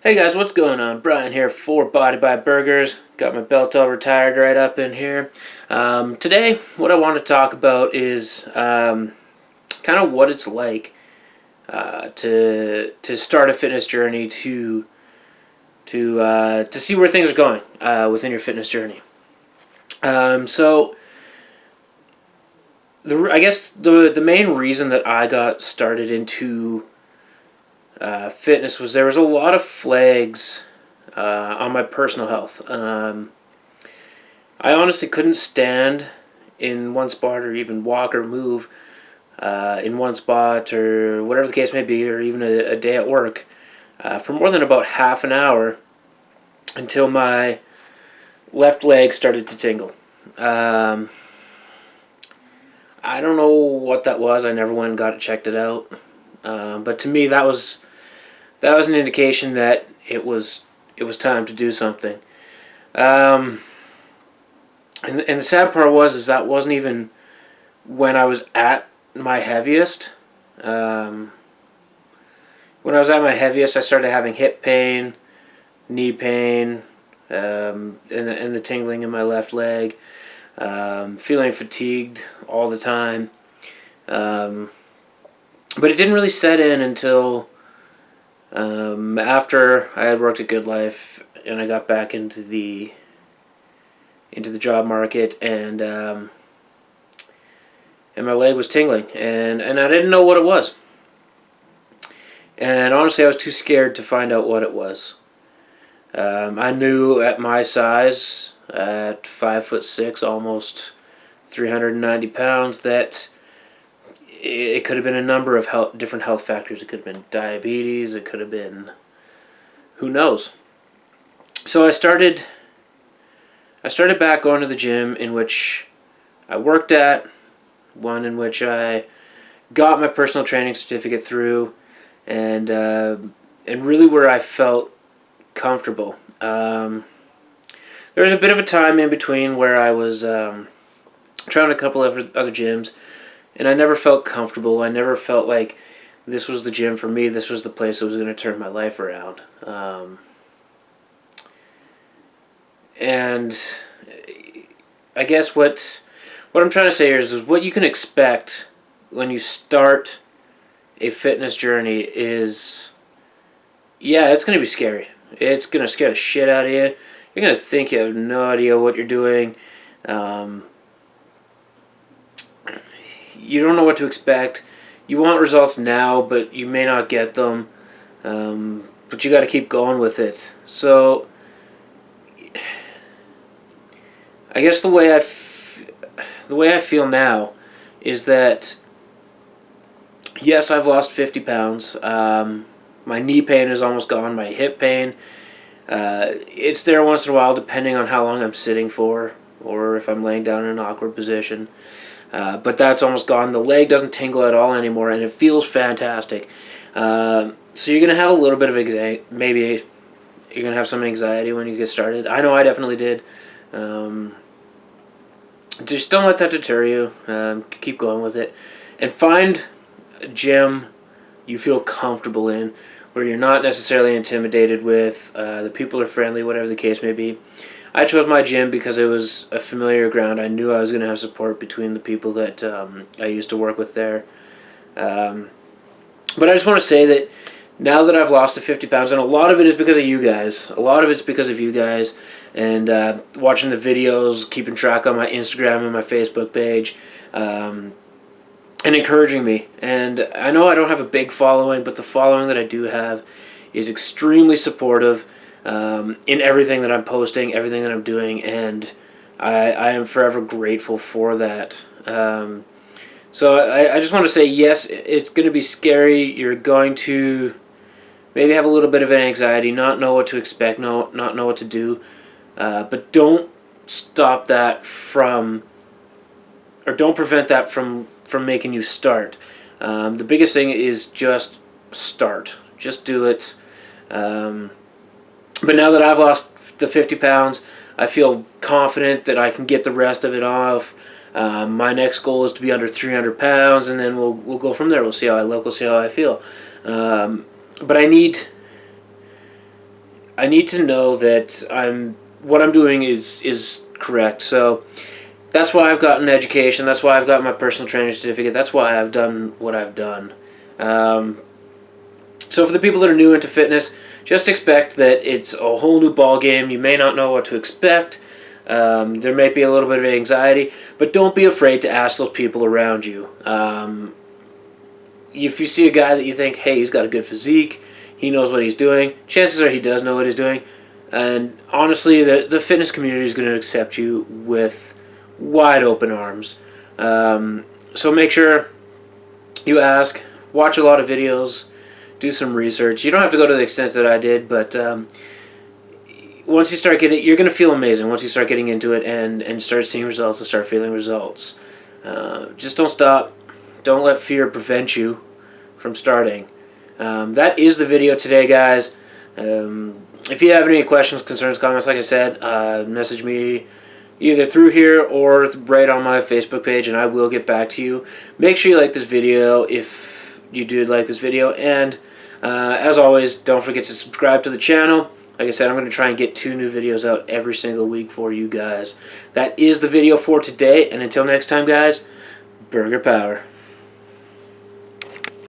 Hey guys, what's going on? Brian here for BodyByBurgers. Got my belt all retired right up in here. Today, what I want to talk about is kind of what it's like to start a fitness journey to see where things are going within your fitness journey. So I guess the main reason that I got started into fitness was there was a lot of flags on my personal health. I honestly couldn't stand in one spot or even walk or move in one spot or whatever the case may be, or even a day at work for more than about half an hour until my left leg started to tingle. I don't know what that was. I never went and got it checked it out. But to me, that was an indication that it was time to do something. And the sad part is that wasn't even when I was at my heaviest. When I was at my heaviest, I started having hip pain, knee pain, and the tingling in my left leg, feeling fatigued all the time. But it didn't really set in until after I had worked at Good Life and I got back into the job market, and my leg was tingling, and I didn't know what it was. And honestly, I was too scared to find out what it was. I knew at my size, at 5'6", almost 390 pounds, that it could have been a number of different health factors. It could have been diabetes. It could have been, who knows. So I started back going to the gym in which I worked at, one in which I got my personal training certificate through, and really where I felt comfortable. There was a bit of a time in between where I was trying a couple of other gyms, and I never felt comfortable. I never felt like this was the gym for me. This was the place that was going to turn my life around. And I guess what I'm trying to say here is what you can expect when you start a fitness journey is, yeah, it's going to be scary. It's going to scare the shit out of you. You're going to think you have no idea what you're doing. You don't know what to expect. You want results now, but you may not get them. But you got to keep going with it. So, I guess the way I feel now is that, yes, I've lost 50 pounds. My knee pain is almost gone. My hip pain, it's there once in a while, depending on how long I'm sitting for, or if I'm laying down in an awkward position. But that's almost gone. The leg doesn't tingle at all anymore, and it feels fantastic. So you're going to have a little bit of anxiety. Maybe you're going to have some anxiety when you get started. I know I definitely did. Just don't let that deter you. Keep going with it. And find a gym you feel comfortable in, where you're not necessarily intimidated with. The people are friendly, whatever the case may be. I chose my gym because it was a familiar ground. I knew I was going to have support between the people that I used to work with there. But I just want to say that now that I've lost the 50 pounds, and a lot of it is because of you guys. A lot of it's because of you guys, and watching the videos, keeping track on my Instagram and my Facebook page, and encouraging me. And I know I don't have a big following, but the following that I do have is extremely supportive in everything that I'm posting, everything that I'm doing, and I am forever grateful for that. So I just want to say, yes, it's going to be scary. You're going to maybe have a little bit of an anxiety, not know what to expect, not know what to do, but don't stop that don't prevent that from making you start. The biggest thing is just start. Just do it. But now that I've lost the 50 pounds, I feel confident that I can get the rest of it off. My next goal is to be under 300 pounds, and then we'll go from there. We'll see how I look. We'll see how I feel. But I need I need to know that what I'm doing is correct. So that's why I've gotten education. That's why I've got my personal training certificate. That's why I've done what I've done. So for the people that are new into fitness, just expect that it's a whole new ball game. You may not know what to expect. There may be a little bit of anxiety, but don't be afraid to ask those people around you. If you see a guy that you think, hey, he's got a good physique, he knows what he's doing, chances are he does know what he's doing. And honestly, the fitness community is going to accept you with wide open arms. So make sure you ask, watch a lot of videos, do some research. You don't have to go to the extent that I did, but once you start getting, you're going to feel amazing once you start getting into it and start seeing results and start feeling results. Just don't stop. Don't let fear prevent you from starting. That is the video today, guys. If you have any questions, concerns, comments, like I said, message me either through here or right on my Facebook page, and I will get back to you. Make sure you like this video if you did like this video, and as always, don't forget to subscribe to the channel. Like I said, I'm going to try and get 2 new videos out every single week for you guys. That is the video for today, and until next time, guys, burger power.